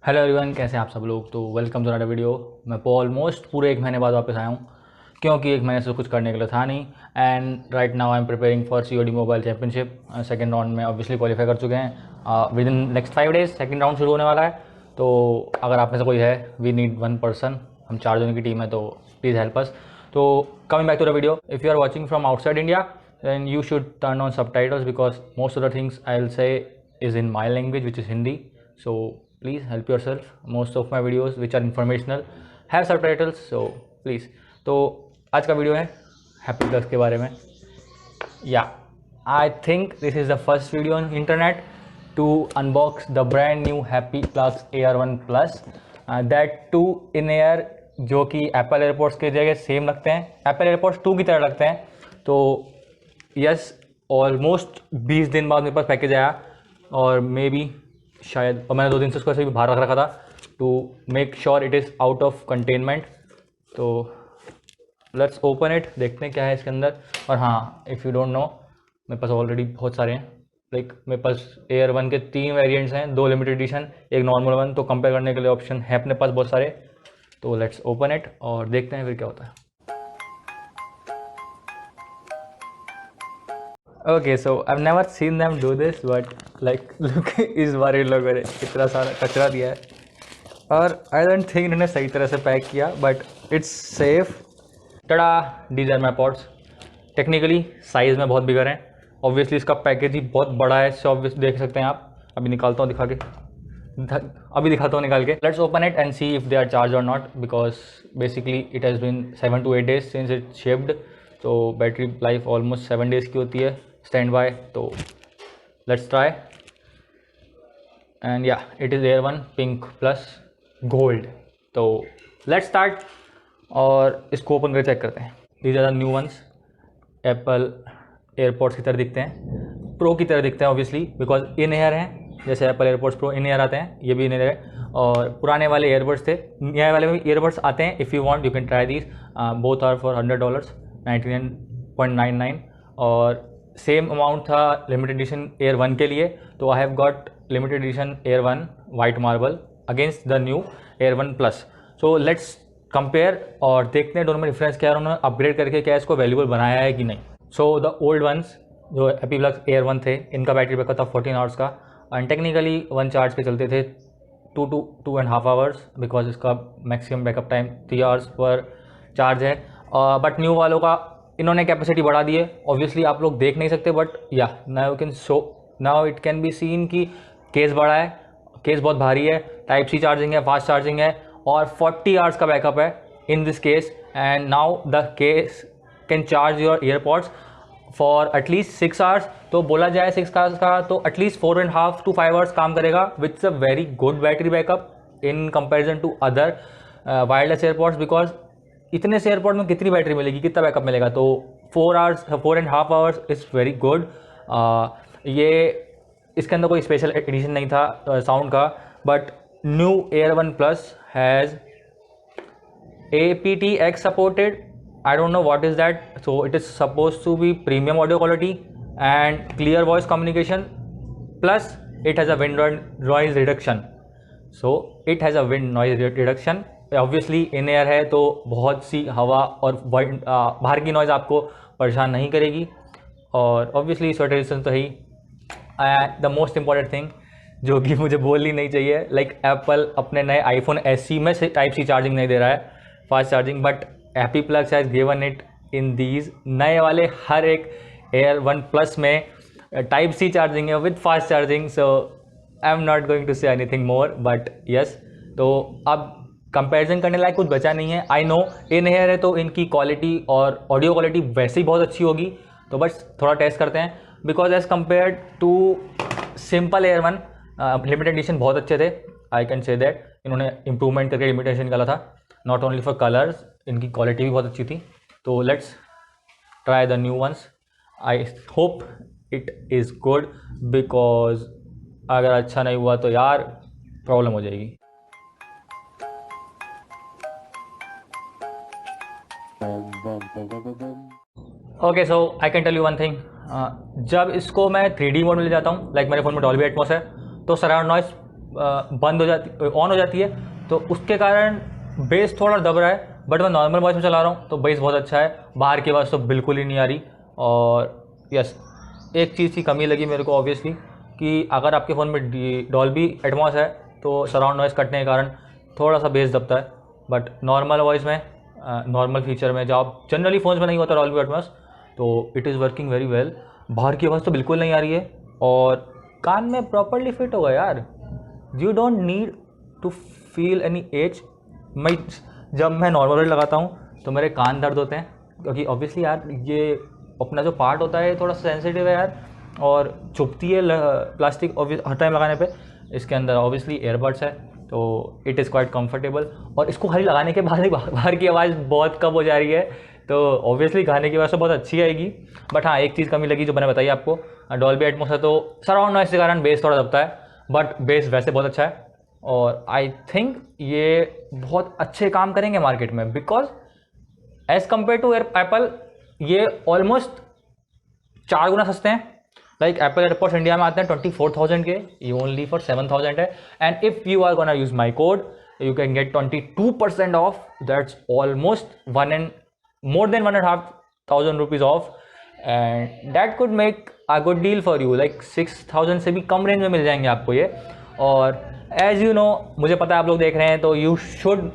Hello everyone, कैसे हैं आप सब लोग। तो वेलकम टू अनदर वीडियो। मैं ऑलमोस्ट पूरे एक महीने बाद वापस आया हूँ क्योंकि एक महीने से कुछ करने के लिए था नहीं। And right now I am preparing for COD mobile championship. Second round में ऑब्वियसली क्वालिफाई कर चुके हैं। With in next 5 days second round शुरू होने वाला है। तो अगर आप में से कोई है, वी नीड 1 पर्सन। हम 4 जनों की टीम है, तो प्लीज़ हेल्प अस। तो coming back to the video, if you are watching from outside India then you should turn on subtitles because most of the things I'll say is in my language, which is Hindi. So please help yourself. Most of my videos which are informational have subtitles, so please. तो आज का video है happy plugs के बारे में। या I think this is the first video on internet to unbox the brand new happy plugs AR1 plus, that too in air, जो कि एप्पल एयरपोर्ट्स के जगह सेम लगते हैं, एप्पल एयरपोर्ट्स 2 की तरह लगते हैं। तो यस, ऑलमोस्ट 20 दिन बाद मेरे पास पैकेज आया और मे बी शायद, और मैंने 2 दिन से उसको ऐसे भी बाहर रख रखा था to make sure it is out of containment. तो लेट्स ओपन इट, देखते हैं क्या है इसके अंदर। और हाँ, इफ़ यू डोंट नो, मेरे पास ऑलरेडी बहुत सारे हैं। लाइक मेरे पास AR1 के 3 वेरिएंट्स हैं, 2 लिमिटेड एडिशन, एक नॉर्मल वन। तो कंपेयर करने के लिए ऑप्शन है अपने पास बहुत सारे। तो लेट्स ओपन इट और देखते हैं फिर क्या होता है। Okay, so I've never seen them do this, but like look, इस बार इन लोगों ने इतना सारा कचरा दिया है और आई डोंट थिंक इन्होंने सही तरह से पैक किया, but it's safe. Tada, these are my pots. Technically size में बहुत बिगर हैं। ऑब्वियसली इसका पैकेज ही बहुत बड़ा है, इससे ऑब्वियसली देख सकते हैं आप। अभी निकालता हूँ अभी दिखाता हूँ निकाल के। Let's open it and see if they are charge और not, because basically it has been 7 to 8 days since it shipped. तो बैटरी लाइफ ऑलमोस्ट 7 days की होती है स्टैंड बाय। तो लेट्स ट्राई एंड या it is AR1 pink plus gold. तो let's start और इसको ओपन करके चेक करते हैं। These are the new ones. Apple airports की तरह दिखते हैं, प्रो की तरह दिखते हैं ऑब्वियसली, बिकॉज इन एयर हैं। जैसे Apple airports pro in air आते हैं, ये भी इन एयर है। और पुराने वाले एयरबड्स थे, नए वाले में एयरबड्स आते हैं। If you want you can try these, both are for $100, 99.99। और सेम अमाउंट था लिमिटेड एडिशन AR1 के लिए। तो I have got limited edition AR1 white marble against the new AR1 plus. So let's compare और देखते हैं दोनों में डिफरेंस क्या है, उन्होंने अपग्रेड करके क्या इसको वैल्यूबल बनाया है कि नहीं। सो द ओल्ड वंस जो हैप्पी प्लग्स AR1 थे, इनका बैटरी बैकअप था 14 आवर्स का एंड टेक्निकली 1 चार्ज पे चलते थे 2 to 2.5 आवर्स, बिकॉज इसका maximum backup time 3 hours per charge है। बट न्यू वालों का इन्होंने कैपेसिटी बढ़ा दी है। ऑब्वियसली आप लोग देख नहीं सकते, बट या now you can show, now it can be seen कि केस बड़ा है, केस बहुत भारी है, टाइप सी चार्जिंग है, फास्ट चार्जिंग है और 40 आवर्स का बैकअप है in this case. And now the case can charge your earpods for at least 6 hours. तो बोला जाए 6 आवर्स का, तो एटलीस्ट 4.5 to 5 आवर्स काम करेगा, which a very good battery backup in comparison to other wireless AirPods. Because इतने से airport में कितनी बैटरी मिलेगी, कितना बैकअप मिलेगा। तो 4.5 आवर्स इज़ वेरी गुड। ये इसके अंदर कोई स्पेशल एडिशन नहीं था साउंड का, but new AR1 plus has aptX supported. I don't know what is that. So it is suppose to be premium audio quality and clear voice communication, plus it has a wind noise reduction. So it has a wind noise reduction. Obviously in air है तो बहुत सी हवा और बाहर की noise आपको परेशान नहीं करेगी। और ऑब्वियसली स्वेटर रेजिस्टेंस तो ही द मोस्ट इंपॉर्टेंट थिंग जो कि मुझे बोलनी नहीं चाहिए। लाइक एप्पल अपने नए iPhone SE में से टाइप सी चार्जिंग नहीं दे रहा है, fast charging, but happy plugs has given it in these. नए वाले हर एक AR1 प्लस में टाइप सी चार्जिंग है with fast charging. So I am not going to say anything more, but yes. तो अब कंपैरिजन करने लायक कुछ बचा नहीं है। आई नो इन एयर है तो इनकी क्वालिटी और ऑडियो क्वालिटी वैसे ही बहुत अच्छी होगी, तो बस थोड़ा टेस्ट करते हैं। Because as compare to simple AR1 limited edition बहुत अच्छे थे, आई कैन से दैट। इन्होंने इम्प्रूवमेंट करके लिमिटेड एडिशन निकाला था, नॉट ओनली फॉर कलर्स, इनकी क्वालिटी भी बहुत अच्छी थी। तो let's try the new ones. I hope it is good, because अगर अच्छा नहीं हुआ तो यार प्रॉब्लम हो जाएगी। Okay, so I can tell you one thing. जब इसको मैं 3D मोड में ले जाता हूँ, लाइक मेरे फ़ोन में डॉल्बी एटमॉस है, तो सराउंड नॉइस बंद हो जाती, ऑन हो जाती है, तो उसके कारण बेस थोड़ा दब रहा है। बट मैं नॉर्मल वॉइस में चला रहा हूँ तो बेस बहुत अच्छा है, बाहर की आवाज़ तो बिल्कुल ही नहीं आ रही। और यस, एक चीज़ की कमी लगी मेरे को ऑब्वियसली, कि अगर आपके फ़ोन में डॉल्बी एटमॉस है तो सराउंड नॉइज़ कटने के कारण थोड़ा सा बेस दबता है। बट नॉर्मल वॉइस में, नॉर्मल फीचर में, जब जनरली फ़ोन्स में नहीं होता डॉल्बी एटमॉस, तो it is working very well. बाहर की आवाज़ तो बिल्कुल नहीं आ रही है और कान में प्रॉपरली फिट होगा यार। You don't need to feel any edge. जब मैं नॉर्मल लगाता हूँ तो मेरे कान दर्द होते हैं, क्योंकि ऑब्वियसली यार ये अपना जो पार्ट होता है थोड़ा सेंसिटिव है यार, और चुभती है प्लास्टिक हर टाइम लगाने पे। इसके अंदर ऑब्वियसली एयरबड्स है, तो इट इज़ क्वाइट कंफर्टेबल। और इसको खाली लगाने के बाद ही बाहर की आवाज़ बहुत कम हो जा रही है, तो ऑब्वियसली गाने की आवाज़ तो बहुत अच्छी आएगी। बट हाँ, एक चीज़ कमी लगी जो मैंने बताई आपको, डॉल्बी एटमॉस है तो सराउंड नॉइस के कारण बेस थोड़ा दबता है, बट बेस वैसे बहुत अच्छा है। और आई थिंक ये बहुत अच्छे काम करेंगे मार्केट में, because as compare to Apple ये ऑलमोस्ट 4 गुना सस्ते हैं। लाइक एप्पल एयरपॉड्स इंडिया में आते हैं 24,000 के, ये ओनली फॉर 7,000 है। And if you are gonna use my code you can get 22% off, that's almost more than 1,500 rupees off, and that could make a good deal for you, like 6,000 से भी कम range में मिल जाएंगे आपको ये। और as you know, मुझे पता है आप लोग देख रहे हैं, तो you should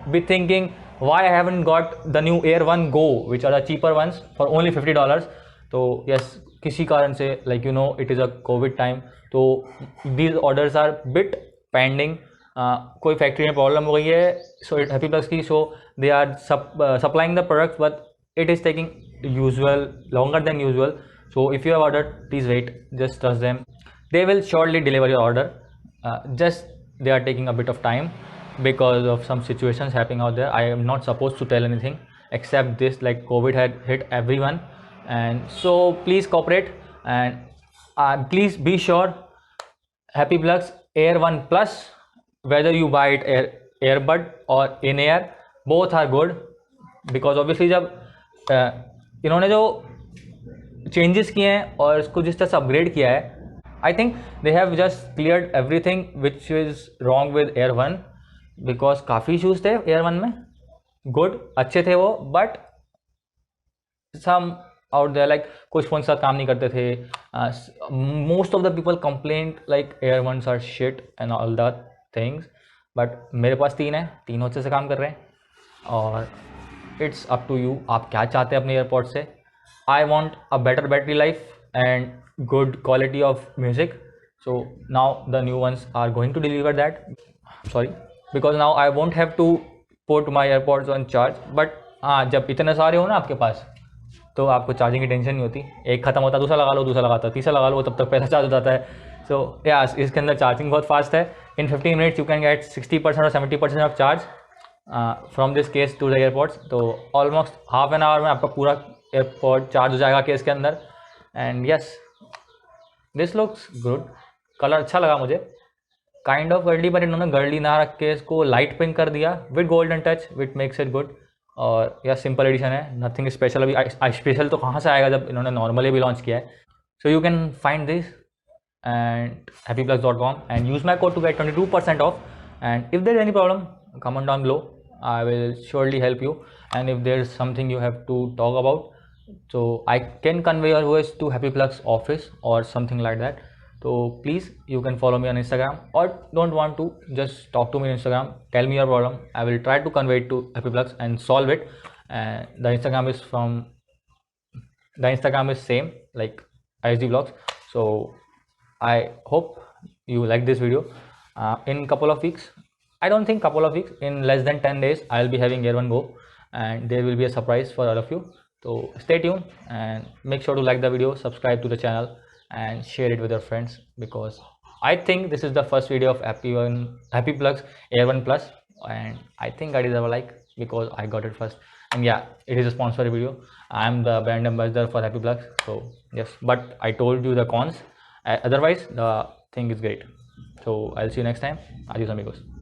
be thinking why I haven't got the new Air 1 Go, which are the cheaper ones for only $50. तो yes, किसी कारण से, like you know, it is a COVID time, तो these orders are bit pending। कोई factory में problem हो गई है, सो हैप्पी प्लस की, so they are supplying the products, but it is taking usual longer than usual. So if you have ordered, please wait, just trust them, they will surely deliver your order. Just they are taking a bit of time because of some situations happening out there. I am not supposed to tell anything except this, like COVID had hit everyone, and so please cooperate, and please be sure Happy Plugs Air 1 Plus, whether you buy it earbud or in ear, both are good, because obviously जब इन्होंने जो changes किए हैं और इसको जिस तरह से अपग्रेड किया है, I think they have just cleared everything which is wrong with air 1, because काफ़ी इशूज़ थे एयर 1 में। गुड, अच्छे थे वो, but some out there, like कुछ फ़ोन साथ काम नहीं करते थे। Most of the people complaint like air 1s are shit and all that things, but मेरे पास 3 है, तीनों अच्छे से काम कर रहे हैं। और इट्स अप टू यू, आप क्या चाहते हैं अपने एयरपॉड से। I want a better battery life and good quality of music, so now the new ones are going to deliver that, sorry, because now I won't have to put my AirPods on charge, but हाँ, जब इतने सारे हो ना आपके पास, तो आपको charging की टेंशन नहीं होती। एक खत्म होता दूसरा लगा लो, दूसरा लगाता तीसरा लगा लो, तब तक पहला चार्ज हो जाता है। सो यस, इसके अंदर चार्जिंग बहुत फास्ट है। In 15 minutes you can get 60% और 70% of charge from this case to the airpods. तो ऑलमोस्ट हाफ एन आवर में आपका पूरा एयरपॉड चार्ज हो जाएगा केस के अंदर। And yes, this looks good, colour अच्छा लगा मुझे, काइंड ऑफ गर्ली, पर इन्होंने गर्ली ना रख के इसको लाइट पिंक कर दिया with golden touch, which makes it good. और यह सिंपल एडिशन है, नथिंग स्पेशल। अभी स्पेशल तो कहाँ से आएगा जब इन्होंने नॉर्मली भी लॉन्च किया है। So you can find this and happyplus.com and use my code to get 22% off. And if there is any problem, comment down below, I will surely help you. And if there is something you have to talk about, so I can convey your voice to Happy Plugs office or something like that. So please, you can follow me on Instagram, or don't want to, just talk to me on Instagram, tell me your problem, I will try to convey it to Happy Plugs and solve it. And the Instagram is same, like ISD Vlogs. So I hope you like this video. In couple of weeks, I don't think couple of weeks, in less than 10 days I'll be having Air 1 Go, and there will be a surprise for all of you. So stay tuned and make sure to like the video, subscribe to the channel, and share it with your friends, because I think this is the first video of Happy Plugs Air 1 Plus, and I think I deserve a like because I got it first. And yeah, it is a sponsored video. I am the brand ambassador for Happy Plugs, so yes, but I told you the cons. Otherwise the thing is great. So I'll see you next time. Adios amigos.